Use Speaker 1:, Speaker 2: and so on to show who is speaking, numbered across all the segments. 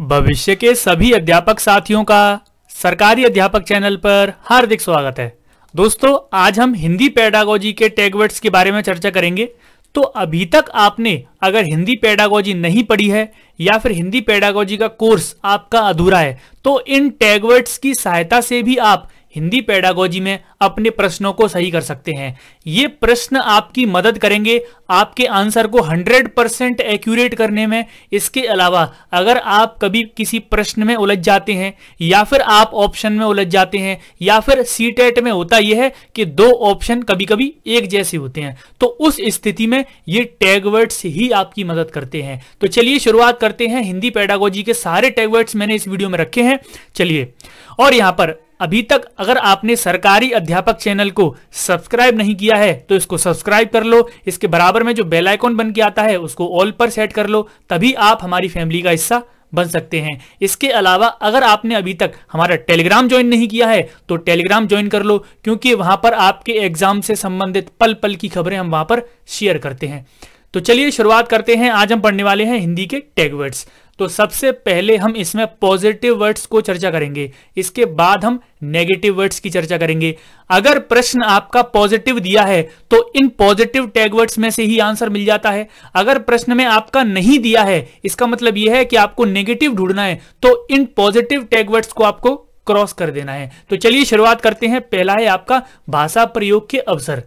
Speaker 1: भविष्य के सभी अध्यापक साथियों का सरकारी अध्यापक चैनल पर हार्दिक स्वागत है। दोस्तों, आज हम हिंदी पेडागोजी के टैगवर्ड्स के बारे में चर्चा करेंगे। तो अभी तक आपने अगर हिंदी पेडागोजी नहीं पढ़ी है या फिर हिंदी पेडागोजी का कोर्स आपका अधूरा है, तो इन टैगवर्ड्स की सहायता से भी आप हिंदी पेडागोजी में अपने प्रश्नों को सही कर सकते हैं। ये प्रश्न आपकी मदद करेंगे आपके आंसर को 100% एक्यूरेट करने में। इसके अलावा अगर आप कभी किसी प्रश्न में उलझ जाते हैं या फिर आप ऑप्शन में उलझ जाते हैं या फिर सीटेट में होता यह है कि दो ऑप्शन कभी कभी एक जैसे होते हैं, तो उस स्थिति में ये टैगवर्ड्स ही आपकी मदद करते हैं। तो चलिए शुरुआत करते हैं। हिंदी पेडागोजी के सारे टैगवर्ड्स मैंने इस वीडियो में रखे हैं। चलिए, और यहां पर अभी तक अगर आपने सरकारी अध्यापक चैनल को सब्सक्राइब नहीं किया है तो इसको सब्सक्राइब कर लो। इसके बराबर में जो बेल आइकॉन बन के आता है उसको ऑल पर सेट कर लो, तभी आप हमारी फैमिली का हिस्सा बन सकते हैं। इसके अलावा अगर आपने अभी तक हमारा टेलीग्राम ज्वाइन नहीं किया है तो टेलीग्राम ज्वाइन कर लो, क्योंकि वहां पर आपके एग्जाम से संबंधित पल पल की खबरें हम वहां पर शेयर करते हैं। तो चलिए शुरुआत करते हैं। आज हम पढ़ने वाले हैं हिंदी के टैगवर्ड्स। तो सबसे पहले हम इसमें पॉजिटिव वर्ड्स को चर्चा करेंगे, इसके बाद हम नेगेटिव वर्ड्स की चर्चा करेंगे। अगर प्रश्न आपका पॉजिटिव दिया है तो इन पॉजिटिव टैगवर्ड्स में से ही आंसर मिल जाता है। अगर प्रश्न में आपका नहीं दिया है, इसका मतलब यह है कि आपको नेगेटिव ढूंढना है, तो इन पॉजिटिव टैगवर्ड्स को आपको क्रॉस कर देना है। तो चलिए शुरुआत करते हैं। पहला है आपका भाषा प्रयोग के अवसर।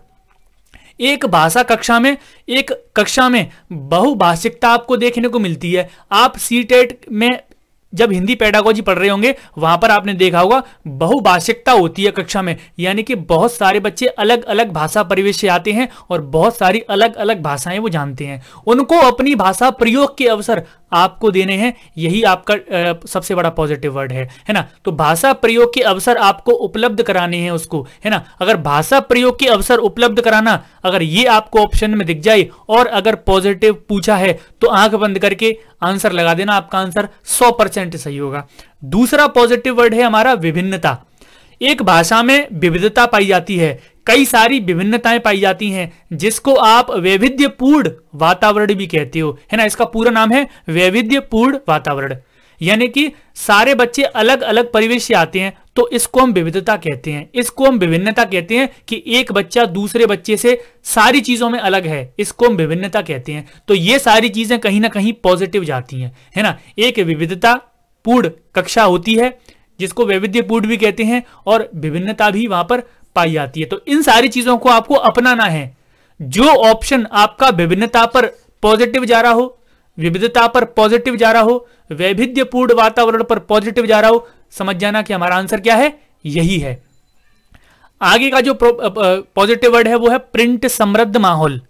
Speaker 1: एक कक्षा में बहुभाषिकता आपको देखने को मिलती है। आप सीटेट में जब हिंदी पेडागोजी पढ़ रहे होंगे वहां पर आपने देखा होगा बहुभाषिकता होती है कक्षा में, यानी कि बहुत सारे बच्चे अलग अलग भाषा परिवेश से आते हैं और बहुत सारी अलग अलग भाषाएं वो जानते हैं। उनको अपनी भाषा प्रयोग के अवसर आपको देने हैं, यही आपका सबसे बड़ा पॉजिटिव वर्ड है ना। तो भाषा प्रयोग के अवसर आपको उपलब्ध कराने हैं उसको, है ना। अगर भाषा प्रयोग के अवसर उपलब्ध कराना, अगर ये आपको ऑप्शन में दिख जाए और अगर पॉजिटिव पूछा है तो आंख बंद करके आंसर लगा देना, आपका आंसर 100% सही होगा। दूसरा पॉजिटिव वर्ड है हमारा विभिन्नता। एक भाषा में विविधता पाई जाती है, कई सारी विभिन्नताएं पाई जाती हैं, जिसको आप वैविध्यपूर्ण वातावरण भी कहते हो, है ना। इसका पूरा नाम है वैविध्यपूर्ण वातावरण, यानी कि सारे बच्चे अलग अलग परिवेश से आते हैं, तो इसको हम विविधता कहते हैं। इसको हम विभिन्नता कहते हैं कि एक बच्चा दूसरे बच्चे से सारी चीजों में अलग है, इसको हम विभिन्नता कहते हैं। तो ये सारी चीजें कहीं ना कहीं पॉजिटिव जाती हैं, है ना। एक विविधता पूर्ण कक्षा होती है जिसको वैविध्यपूर्ण भी कहते हैं, और विभिन्नता भी वहां पर पाई जाती है। तो इन सारी चीजों को आपको अपनाना है। जो ऑप्शन आपका विभिन्नता पर पॉजिटिव जा रहा हो, विविधता पर पॉजिटिव जा रहा हो, वैविध्यपूर्ण वातावरण पर पॉजिटिव जा रहा हो, समझ जाना कि हमारा आंसर क्या है, यही है। आगे का जो पॉजिटिव वर्ड है वो है प्रिंट समृद्ध माहौल।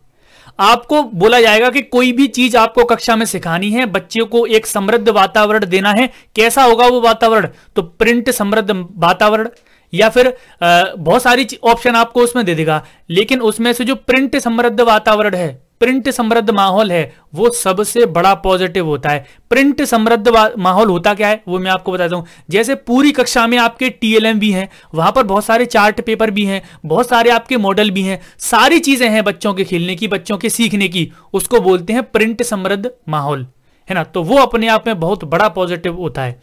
Speaker 1: आपको बोला जाएगा कि कोई भी चीज आपको कक्षा में सिखानी है, बच्चों को एक समृद्ध वातावरण देना है। कैसा होगा वो वातावरण? तो प्रिंट समृद्ध वातावरण, या फिर बहुत सारी ऑप्शन आपको उसमें दे देगा, लेकिन उसमें से जो प्रिंट समृद्ध वातावरण है, प्रिंट समृद्ध माहौल है, वो सबसे बड़ा पॉजिटिव होता है। प्रिंट समृद्ध माहौल होता क्या है वो मैं आपको बताता हूं। जैसे पूरी कक्षा में आपके टीएलएम भी हैं, वहां पर बहुत सारे चार्ट पेपर भी हैं, बहुत सारे आपके मॉडल भी हैं, सारी चीजें हैं बच्चों के खेलने की, बच्चों के सीखने की, उसको बोलते हैं प्रिंट समृद्ध माहौल, है ना। तो वो अपने आप में बहुत बड़ा पॉजिटिव होता है।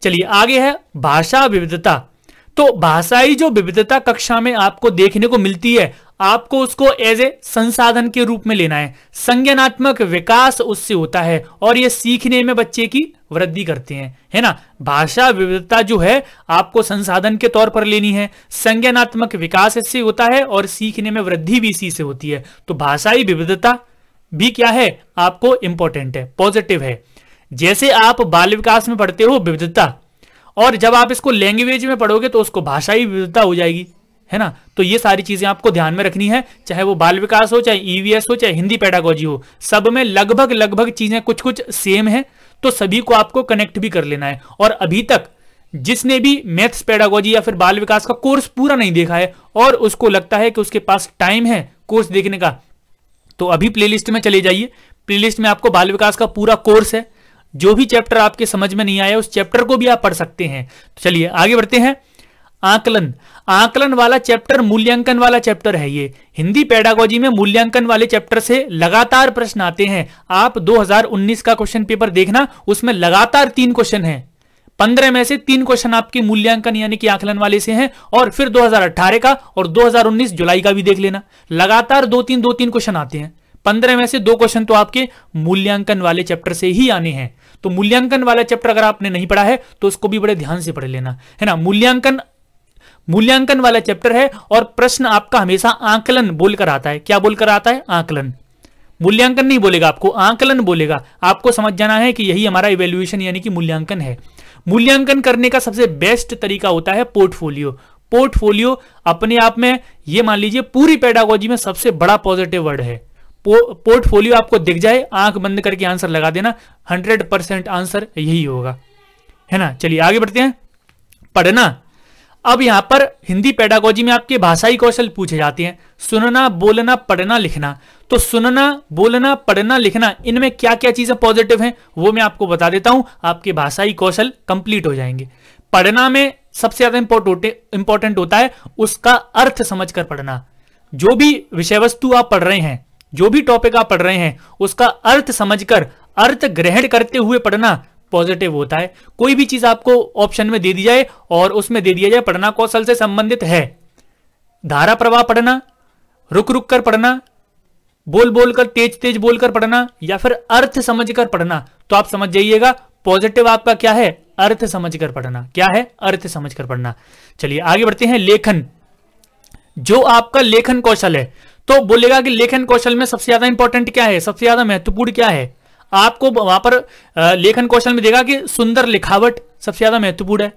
Speaker 1: चलिए आगे है भाषा विविधता। तो भाषाई जो विविधता कक्षा में आपको देखने को मिलती है, आपको उसको एज ए संसाधन के रूप में लेना है। संज्ञानात्मक विकास उससे होता है और ये सीखने में बच्चे की वृद्धि करते हैं, है ना। भाषा विविधता जो है आपको संसाधन के तौर पर लेनी है, संज्ञानात्मक विकास इससे होता है और सीखने में वृद्धि भी इसी से होती है। तो भाषाई विविधता भी क्या है, आपको इंपॉर्टेंट है, पॉजिटिव है। जैसे आप बाल विकास में पढ़ते हो विविधता, और जब आप इसको लैंग्वेज में पढ़ोगे तो उसको भाषाई विविधता हो जाएगी, है ना। तो ये सारी चीजें आपको ध्यान में रखनी है, चाहे वो बाल विकास हो, चाहे ईवीएस हो, चाहे हिंदी पेडागोजी हो, सब में लगभग चीजें कुछ सेम है, तो सभी को आपको कनेक्ट भी कर लेना है। और अभी तक जिसने भी मैथ्स पेडागोजी या फिर बाल विकास का कोर्स पूरा नहीं देखा है और उसको लगता है कि उसके पास टाइम है कोर्स देखने का, तो अभी प्लेलिस्ट में चले जाइए। प्लेलिस्ट में आपको बाल विकास का पूरा कोर्स है, जो भी चैप्टर आपके समझ में नहीं आया उस चैप्टर को भी आप पढ़ सकते हैं। तो चलिए आगे बढ़ते हैं। आकलन। आकलन वाला चैप्टर मूल्यांकन वाला चैप्टर है। ये हिंदी पेडागोजी में मूल्यांकन वाले चैप्टर से लगातार प्रश्न आते हैं। आप 2019 का क्वेश्चन पेपर देखना, उसमें लगातार 3 क्वेश्चन हैं। 15 में से 3 क्वेश्चन आपके मूल्यांकन यानी कि आकलन वाले से हैं, और फिर 2018 का और 2019 जुलाई का भी देख लेना। लगातार 2-3 क्वेश्चन आते हैं। 15 में से 2 क्वेश्चन तो आपके मूल्यांकन वाले चैप्टर से ही आने हैं। तो मूल्यांकन वाला चैप्टर अगर आपने नहीं पढ़ा है तो उसको भी बड़े ध्यान से पढ़ लेना, है ना। मूल्यांकन वाला चैप्टर है, और प्रश्न आपका हमेशा आकलन बोलकर आता है। क्या बोलकर आता है? आकलन। मूल्यांकन नहीं बोलेगा आपको, आकलन बोलेगा। आपको समझ जाना है कि यही हमारा इवेल्युएशन यानी कि मूल्यांकन है। मूल्यांकन करने का सबसे बेस्ट तरीका होता है पोर्टफोलियो। पोर्टफोलियो अपने आप में ये मान लीजिए पूरी पेडागोजी में सबसे बड़ा पॉजिटिव वर्ड है। पोर्टफोलियो आपको दिख जाए, आंख बंद करके आंसर लगा देना, 100% आंसर यही होगा, है ना। चलिए आगे बढ़ते हैं। पढ़ना। अब यहां पर हिंदी पेडागोजी में आपके भाषाई कौशल पूछे जाते हैं। सुनना, बोलना, पढ़ना, लिखना। तो सुनना, बोलना, पढ़ना, लिखना, इनमें क्या क्या चीजें पॉजिटिव हैं वो मैं आपको बता देता हूं। आपके भाषाई कौशल कंप्लीट हो जाएंगे। पढ़ना में सबसे ज्यादा इंपॉर्टेंट होता है उसका अर्थ समझकर पढ़ना। जो भी विषय वस्तु आप पढ़ रहे हैं, जो भी टॉपिक आप पढ़ रहे हैं, उसका अर्थ समझकर, अर्थ ग्रहण करते हुए पढ़ना पॉजिटिव होता है। कोई भी चीज आपको ऑप्शन में दे दी जाए और उसमें दे दिया जाए पढ़ना कौशल से संबंधित है, धारा प्रवाह पढ़ना, रुक रुक कर पढ़ना, बोल बोल कर, तेज तेज बोलकर पढ़ना, या फिर अर्थ समझकर पढ़ना, तो आप समझ जाइएगा पॉजिटिव आपका क्या है? अर्थ समझकर पढ़ना। क्या है? अर्थ समझकर पढ़ना। चलिए आगे बढ़ते हैं। लेखन। जो आपका लेखन कौशल है, तो बोलेगा कि लेखन कौशल में सबसे ज्यादा इंपॉर्टेंट क्या है, सबसे ज्यादा महत्वपूर्ण क्या है। आपको वहां पर लेखन कौशल में देगा कि सुंदर लिखावट सबसे ज्यादा महत्वपूर्ण है,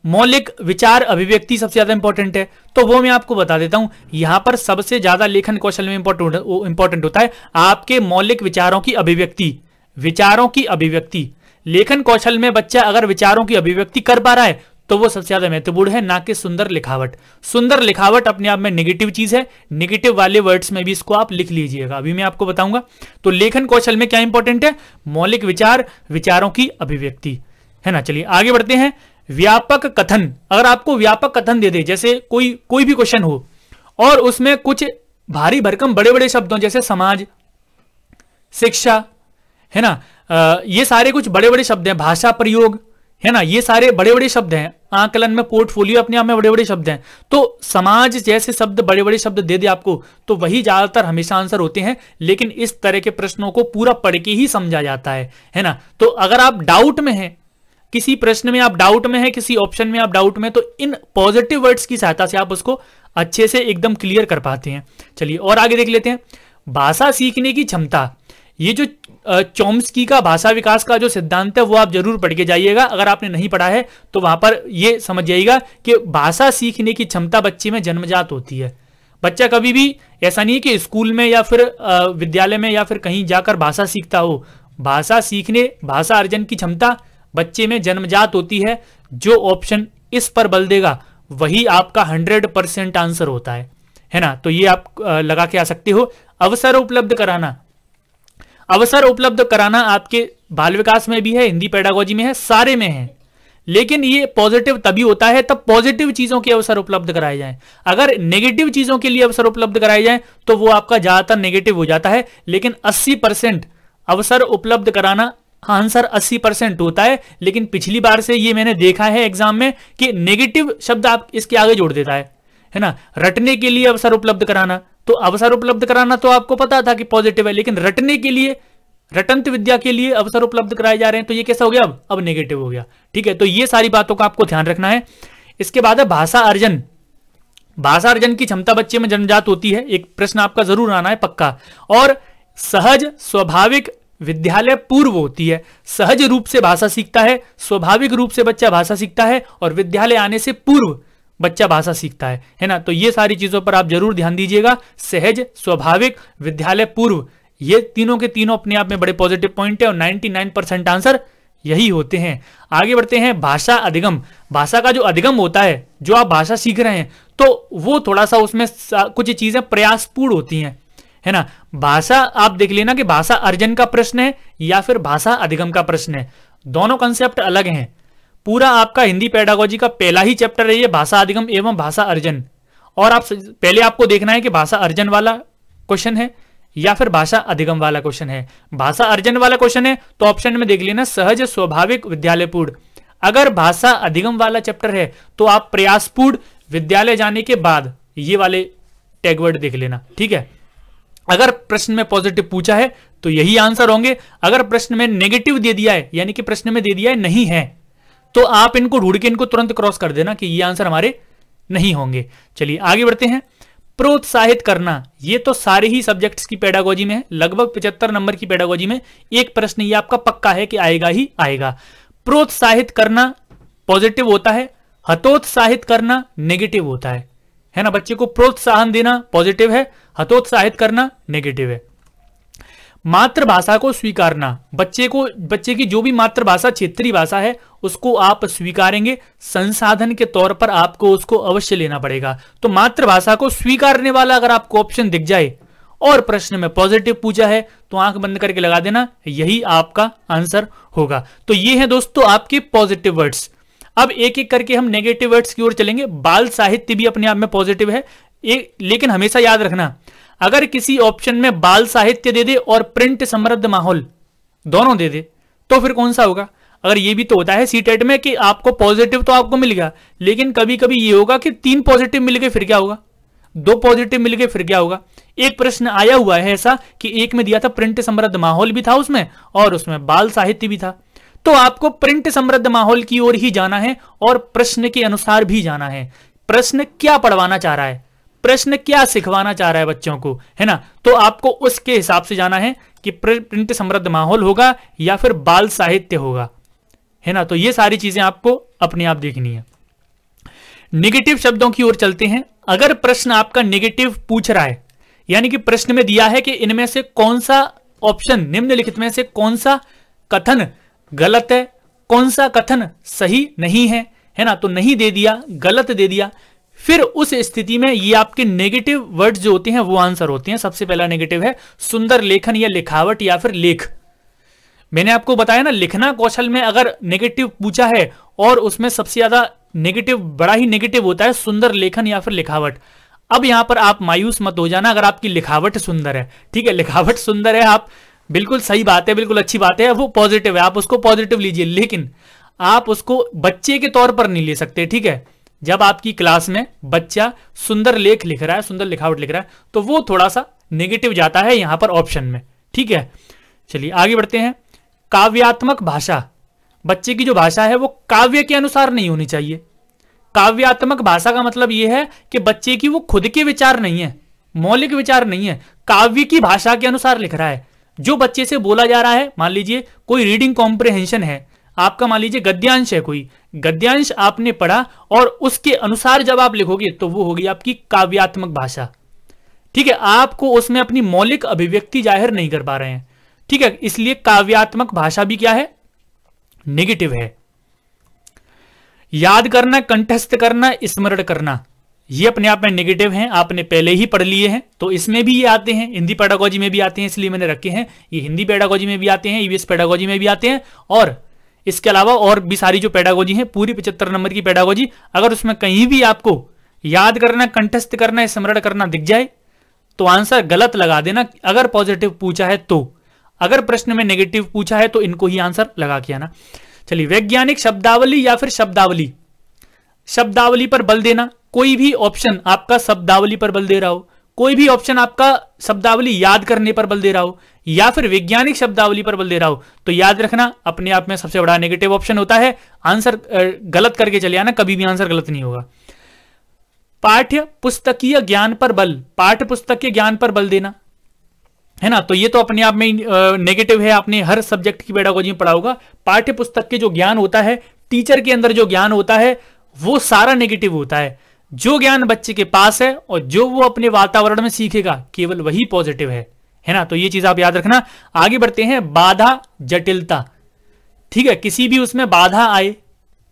Speaker 1: मौलिक विचार अभिव्यक्ति सबसे ज्यादा इंपॉर्टेंट है। तो वो मैं आपको बता देता हूं, यहां पर सबसे ज्यादा लेखन कौशल में इंपॉर्टेंट होता है आपके मौलिक विचारों की अभिव्यक्ति। विचारों की अभिव्यक्ति लेखन कौशल में बच्चा अगर विचारों की अभिव्यक्ति कर पा रहा है तो वो सबसे ज्यादा महत्वपूर्ण है, ना कि सुंदर लिखावट। सुंदर लिखावट अपने आप में नेगेटिव चीज है, नेगेटिव वाले वर्ड्स में भी इसको आप लिख लीजिएगा, अभी मैं आपको बताऊंगा। तो लेखन कौशल में क्या इंपॉर्टेंट है? मौलिक विचार, विचारों की अभिव्यक्ति, है ना। चलिए आगे बढ़ते हैं। व्यापक कथन। अगर आपको व्यापक कथन दे दे, जैसे कोई भी क्वेश्चन हो और उसमें कुछ भारी भरकम बड़े बड़े शब्दों जैसे समाज, शिक्षा, है ना, ये सारे कुछ बड़े बड़े शब्द हैं, भाषा प्रयोग, है ना, ये सारे बड़े बड़े शब्द हैं। आकलन में पोर्टफोलियो अपने आप में बड़े बड़े शब्द हैं। तो समाज जैसे शब्द, बड़े बड़े शब्द दे दे आपको, तो वही ज्यादातर हमेशा आंसर होते हैं। लेकिन इस तरह के प्रश्नों को पूरा पढ़ के ही समझा जाता है ना। तो अगर आप डाउट में हैं, किसी प्रश्न में आप डाउट में हैं, किसी ऑप्शन में आप डाउट में, तो इन पॉजिटिव वर्ड्स की सहायता से आप उसको अच्छे से एकदम क्लियर कर पाते हैं। चलिए और आगे देख लेते हैं। भाषा सीखने की क्षमता। ये जो चॉम्स्की का भाषा विकास का जो सिद्धांत है वो आप जरूर पढ़ के जाइएगा। अगर आपने नहीं पढ़ा है तो वहां पर ये समझ जाइएगा कि भाषा सीखने की क्षमता बच्चे में जन्मजात होती है। बच्चा कभी भी ऐसा नहीं है कि स्कूल में या फिर विद्यालय में या फिर कहीं जाकर भाषा सीखता हो। भाषा सीखने, भाषा अर्जन की क्षमता बच्चे में जन्मजात होती है। जो ऑप्शन इस पर बल देगा वही आपका 100% आंसर होता है ना। तो ये आप लगा के आ सकते हो। अवसर उपलब्ध कराना। अवसर उपलब्ध कराना आपके बाल विकास में भी है, हिंदी पेडागोजी में है, सारे में है। लेकिन ये पॉजिटिव तभी होता है तब पॉजिटिव चीजों के अवसर उपलब्ध कराए जाएं। अगर नेगेटिव चीजों के लिए अवसर उपलब्ध कराए जाएं तो वो आपका ज्यादातर नेगेटिव हो जाता है। लेकिन 80% अवसर उपलब्ध कराना आंसर 80% होता है। लेकिन पिछली बार से ये मैंने देखा है एग्जाम में कि नेगेटिव शब्द आप इसके आगे जोड़ देता है ना। रटने के लिए अवसर उपलब्ध कराना, तो अवसर उपलब्ध कराना तो आपको पता था कि पॉजिटिव है, लेकिन रटने के लिए, रटंत विद्या के लिए अवसर उपलब्ध कराए जा रहे हैं, तो ये कैसा हो गया? अब नेगेटिव हो गया। ठीक है, तो ये सारी बातों का आपको ध्यान रखना है। इसके बाद है भाषा अर्जन। भाषा अर्जन की क्षमता बच्चे में जन्मजात होती है, एक प्रश्न आपका जरूर आना है पक्का। और सहज स्वाभाविक विद्यालय पूर्व होती है। सहज रूप से भाषा सीखता है, स्वाभाविक रूप से बच्चा भाषा सीखता है, और विद्यालय आने से पूर्व बच्चा भाषा सीखता है ना। तो ये सारी चीजों पर आप जरूर ध्यान दीजिएगा। सहज, स्वाभाविक, विद्यालय पूर्व, ये तीनों के तीनों अपने आप में बड़े पॉजिटिव पॉइंट है और 99% आंसर यही होते हैं। आगे बढ़ते हैं। भाषा अधिगम। भाषा का जो अधिगम होता है, जो आप भाषा सीख रहे हैं, तो वो थोड़ा सा उसमें कुछ चीजें प्रयासपूर्ण होती हैं, है ना। भाषा आप देख लेना कि भाषा अर्जन का प्रश्न है या फिर भाषा अधिगम का प्रश्न है, दोनों कंसेप्ट अलग हैं। पूरा आपका हिंदी पेडागोजी का पहला ही चैप्टर है ये, भाषा अधिगम एवं भाषा अर्जन। और आप पहले आपको देखना है कि भाषा अर्जन वाला क्वेश्चन है या फिर भाषा अधिगम वाला क्वेश्चन है। भाषा अर्जन वाला क्वेश्चन है तो ऑप्शन में देख लेना सहज स्वाभाविक विद्यालयपूर्ण। अगर भाषा अधिगम वाला चैप्टर है तो आप प्रयासपूर्ण विद्यालय जाने के बाद ये वाले टैगवर्ड देख लेना, ठीक है। अगर प्रश्न में पॉजिटिव पूछा है तो यही आंसर होंगे। अगर प्रश्न में नेगेटिव दे दिया है, यानी कि प्रश्न में दे दिया है नहीं है, तो आप इनको ढूंढ के इनको तुरंत क्रॉस कर देना कि ये आंसर हमारे नहीं होंगे। चलिए आगे बढ़ते हैं। प्रोत्साहित करना, ये तो सारे ही सब्जेक्ट्स की पेडागोजी में है, लगभग 75 नंबर की पेडागोजी में एक प्रश्न ये आपका पक्का है कि आएगा ही आएगा। प्रोत्साहित करना पॉजिटिव होता है, हतोत्साहित करना नेगेटिव होता है ना। बच्चे को प्रोत्साहन देना पॉजिटिव है, हतोत्साहित करना नेगेटिव है। मातृभाषा को स्वीकारना, बच्चे की जो भी मातृभाषा क्षेत्रीय भाषा है उसको आप स्वीकारेंगे, संसाधन के तौर पर आपको उसको अवश्य लेना पड़ेगा। तो मातृभाषा को स्वीकारने वाला अगर आपको ऑप्शन दिख जाए और प्रश्न में पॉजिटिव पूछा है तो आंख बंद करके लगा देना, यही आपका आंसर होगा। तो ये है दोस्तों आपके पॉजिटिव वर्ड्स। अब एक एक करके हम नेगेटिव वर्ड्स की ओर चलेंगे। बाल साहित्य भी अपने आप में पॉजिटिव है, लेकिन हमेशा याद रखना अगर किसी ऑप्शन में बाल साहित्य दे दे और प्रिंट समृद्ध माहौल दोनों दे दे तो फिर कौन सा होगा। अगर ये भी तो होता है सीटेट में कि आपको पॉजिटिव तो आपको मिल गया, लेकिन कभी कभी ये होगा कि 3 पॉजिटिव मिल गए फिर क्या होगा, 2 पॉजिटिव मिल गए फिर क्या होगा। एक प्रश्न आया हुआ है ऐसा कि एक में दिया था प्रिंट समृद्ध माहौल भी था उसमें और उसमें बाल साहित्य भी था। तो आपको प्रिंट समृद्ध माहौल की ओर ही जाना है और प्रश्न के अनुसार भी जाना है। प्रश्न क्या पढ़वाना चाह रहा है, प्रश्न क्या सिखवाना चाह रहा है बच्चों को, है ना। तो आपको उसके हिसाब से जाना है कि प्रिंट समृद्ध माहौल होगा या फिर बाल साहित्य होगा, है ना। तो ये सारी चीजें आपको अपने आप देखनी है। नेगेटिव शब्दों की ओर चलते हैं। अगर प्रश्न आपका नेगेटिव पूछ रहा है, यानी कि प्रश्न में दिया है कि इनमें से कौन सा ऑप्शन, निम्नलिखित में से कौन सा कथन गलत है, कौन सा कथन सही नहीं है ना, तो नहीं दे दिया, गलत दे दिया, फिर उस स्थिति में ये आपके नेगेटिव वर्ड्स जो होते हैं वो आंसर होते हैं। सबसे पहला नेगेटिव है सुंदर लेखन या लिखावट या फिर लेख। मैंने आपको बताया ना, लिखना कौशल में अगर नेगेटिव पूछा है और उसमें सबसे ज्यादा नेगेटिव, बड़ा ही नेगेटिव होता है सुंदर लेखन या फिर लिखावट। अब यहां पर आप मायूस मत हो जाना अगर आपकी लिखावट सुंदर है, ठीक है, लिखावट सुंदर है, आप बिल्कुल सही बात है, बिल्कुल अच्छी बात है, वो पॉजिटिव है, आप उसको पॉजिटिव लीजिए, लेकिन आप उसको बच्चे के तौर पर नहीं ले सकते, ठीक है। जब आपकी क्लास में बच्चा सुंदर लेख लिख रहा है, सुंदर लिखावट लिख रहा है, तो वो थोड़ा सा नेगेटिव जाता है यहां पर ऑप्शन में, ठीक है। चलिए आगे बढ़ते हैं। काव्यात्मक भाषा, बच्चे की जो भाषा है वो काव्य के अनुसार नहीं होनी चाहिए। काव्यात्मक भाषा का मतलब यह है कि बच्चे की वो खुद के विचार नहीं है, मौलिक विचार नहीं है, काव्य की भाषा के अनुसार लिख रहा है। जो बच्चे से बोला जा रहा है, मान लीजिए कोई रीडिंग कॉम्प्रिहेंशन है आपका, मान लीजिए गद्यांश है, कोई गद्यांश आपने पढ़ा और उसके अनुसार जब आप लिखोगे तो वो होगी आपकी काव्यात्मक भाषा, ठीक है। आपको उसमें अपनी मौलिक अभिव्यक्ति जाहिर नहीं कर पा रहे हैं, ठीक है, इसलिए काव्यात्मक भाषा भी क्या है, नेगेटिव है। याद करना, कंठस्थ करना, स्मरण करना, ये अपने आप में नेगेटिव हैं, आपने पहले ही पढ़ लिए हैं, तो इसमें भी ये आते हैं, हिंदी पेडागोजी में भी आते हैं, इसलिए मैंने रखे हैं। ये हिंदी पेडागोजी में भी आते हैं, ईवीएस पेडागोजी में भी आते हैं, और इसके अलावा और भी सारी जो पेडागोजी है, पूरी 75 नंबर की पेडागोजी, अगर उसमें कहीं भी आपको याद करना, कंठस्थ करना, स्मरण करना दिख जाए तो आंसर गलत लगा देना। अगर पॉजिटिव पूछा है तो, अगर प्रश्न में नेगेटिव पूछा है तो इनको ही आंसर लगा के आना। चलिए, वैज्ञानिक शब्दावली या फिर शब्दावली, शब्दावली पर बल देना। कोई भी ऑप्शन आपका शब्दावली पर बल दे रहा हो, कोई भी ऑप्शन आपका शब्दावली याद करने पर बल दे रहा हो या फिर वैज्ञानिक शब्दावली पर बल दे रहा हो, तो याद रखना अपने आप में सबसे बड़ा नेगेटिव ऑप्शन होता है। आंसर गलत करके चले आना, कभी भी आंसर गलत नहीं होगा। पाठ्य पुस्तकीय ज्ञान पर बल, पाठ्य पुस्तक के ज्ञान पर बल देना, है ना, तो ये तो अपने आप में नेगेटिव है, आपने हर सब्जेक्ट की पेडागोजी में पढ़ा होगा। पाठ्य पुस्तक के जो ज्ञान होता है, टीचर के अंदर जो ज्ञान होता है, वो सारा नेगेटिव होता है। जो ज्ञान बच्चे के पास है और जो वो अपने वातावरण में सीखेगा, केवल वही पॉजिटिव है ना, तो ये चीज आप याद रखना। आगे बढ़ते हैं। बाधा, जटिलता, ठीक है, किसी भी उसमें बाधा आए,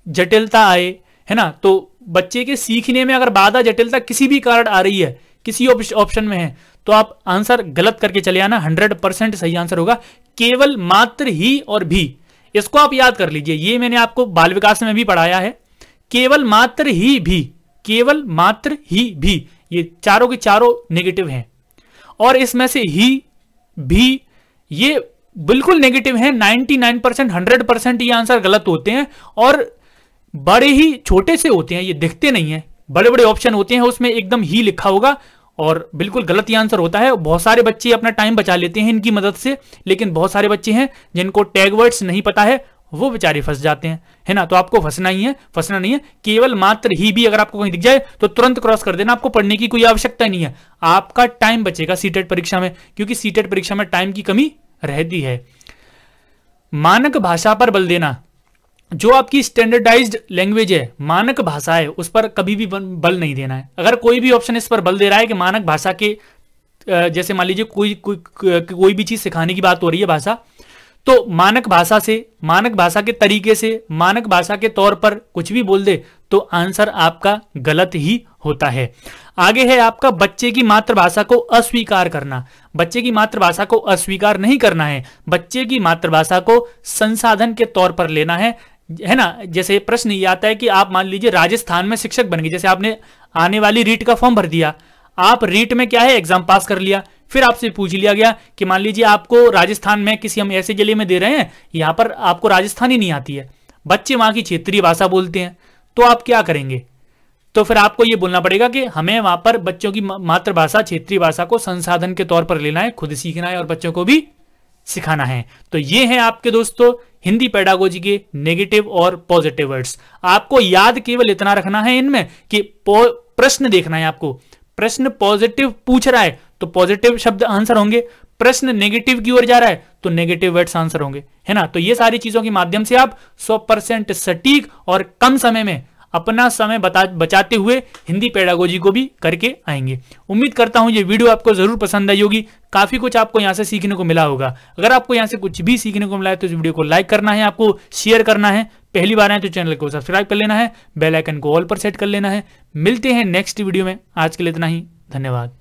Speaker 1: जटिलता आए, है ना, तो बच्चे के सीखने में अगर बाधा, जटिलता किसी भी कारण आ रही है, किसी ऑप्शन में है, तो आप आंसर गलत करके चले आना, 100% सही आंसर होगा। केवल, मात्र, ही और भी, इसको आप याद कर लीजिए, ये मैंने आपको बाल विकास में भी पढ़ाया है। केवल मात्र ही भी, केवल मात्र ही भी, ये चारों के चारों नेगेटिव हैं। और इसमें से ही भी ये बिल्कुल नेगेटिव है। 99% 100% ये आंसर गलत होते हैं और बड़े ही छोटे से होते हैं, ये दिखते नहीं है। बड़े बड़े ऑप्शन होते हैं उसमें एकदम ही लिखा होगा और बिल्कुल गलत ये आंसर होता है। बहुत सारे बच्चे अपना टाइम बचा लेते हैं इनकी मदद से, लेकिन बहुत सारे बच्चे हैं जिनको टैग वर्ड्स नहीं पता है, वो बेचारे फंस जाते हैं, है ना। तो आपको फंसना ही है, फंसना नहीं है। केवल मात्र ही भी अगर आपको कहीं दिख जाए तो तुरंत क्रॉस कर देना, आपको पढ़ने की कोई आवश्यकता नहीं है। आपका टाइम बचेगा सीटेट परीक्षा में, क्योंकि सीटेट परीक्षा में टाइम की कमी रहती है। मानक भाषा पर बल देना, जो आपकी स्टैंडर्डाइज्ड लैंग्वेज है, मानक भाषा है, उस पर कभी भी बल नहीं देना है। अगर कोई भी ऑप्शन इस पर बल दे रहा है कि मानक भाषा के, जैसे मान लीजिए कोई भी चीज सिखाने की बात हो रही है भाषा, तो मानक भाषा से, मानक भाषा के तरीके से, मानक भाषा के तौर पर कुछ भी बोल दे तो आंसर आपका गलत ही होता है। आगे है आपका बच्चे की मातृभाषा को अस्वीकार करना। बच्चे की मातृभाषा को अस्वीकार नहीं करना है, बच्चे की मातृभाषा को संसाधन के तौर पर लेना है ना। जैसे प्रश्न ये आता है कि आप मान लीजिए राजस्थान में शिक्षक बन गए, जैसे आपने आने वाली रीट का फॉर्म भर दिया, आप रीट में क्या है एग्जाम पास कर लिया, फिर आपसे पूछ लिया गया कि मान लीजिए आपको राजस्थान में किसी हम ऐसे जिले में दे रहे हैं, यहां पर आपको राजस्थानी नहीं आती है, बच्चे वहां की क्षेत्रीय भाषा बोलते हैं, तो आप क्या करेंगे? तो फिर आपको यह बोलना पड़ेगा कि हमें वहां पर बच्चों की मातृभाषा, क्षेत्रीय भाषा को संसाधन के तौर पर लेना है, खुद सीखना है और बच्चों को भी सिखाना है। तो ये है आपके दोस्तों हिंदी पेडागोजी के नेगेटिव और पॉजिटिव वर्ड्स। आपको याद केवल इतना रखना है इनमें कि प्रश्न देखना है आपको। प्रश्न पॉजिटिव पूछ रहा है तो पॉजिटिव शब्द आंसर होंगे, प्रश्न नेगेटिव की ओर जा रहा है तो नेगेटिव वर्ड्स आंसर होंगे, है ना। तो ये सारी चीजों के माध्यम से आप 100% सटीक और कम समय में अपना समय बचाते हुए हिंदी पेडागोजी को भी करके आएंगे। उम्मीद करता हूं ये वीडियो आपको जरूर पसंद आई होगी, काफी कुछ आपको यहां से सीखने को मिला होगा। अगर आपको यहां से कुछ भी सीखने को मिला है तो इस वीडियो को लाइक करना है, आपको शेयर करना है, पहली बार है तो चैनल को सब्सक्राइब कर लेना है, बेल आइकन को ऑल पर सेट कर लेना है। मिलते हैं नेक्स्ट वीडियो में, आज के लिए इतना ही, धन्यवाद।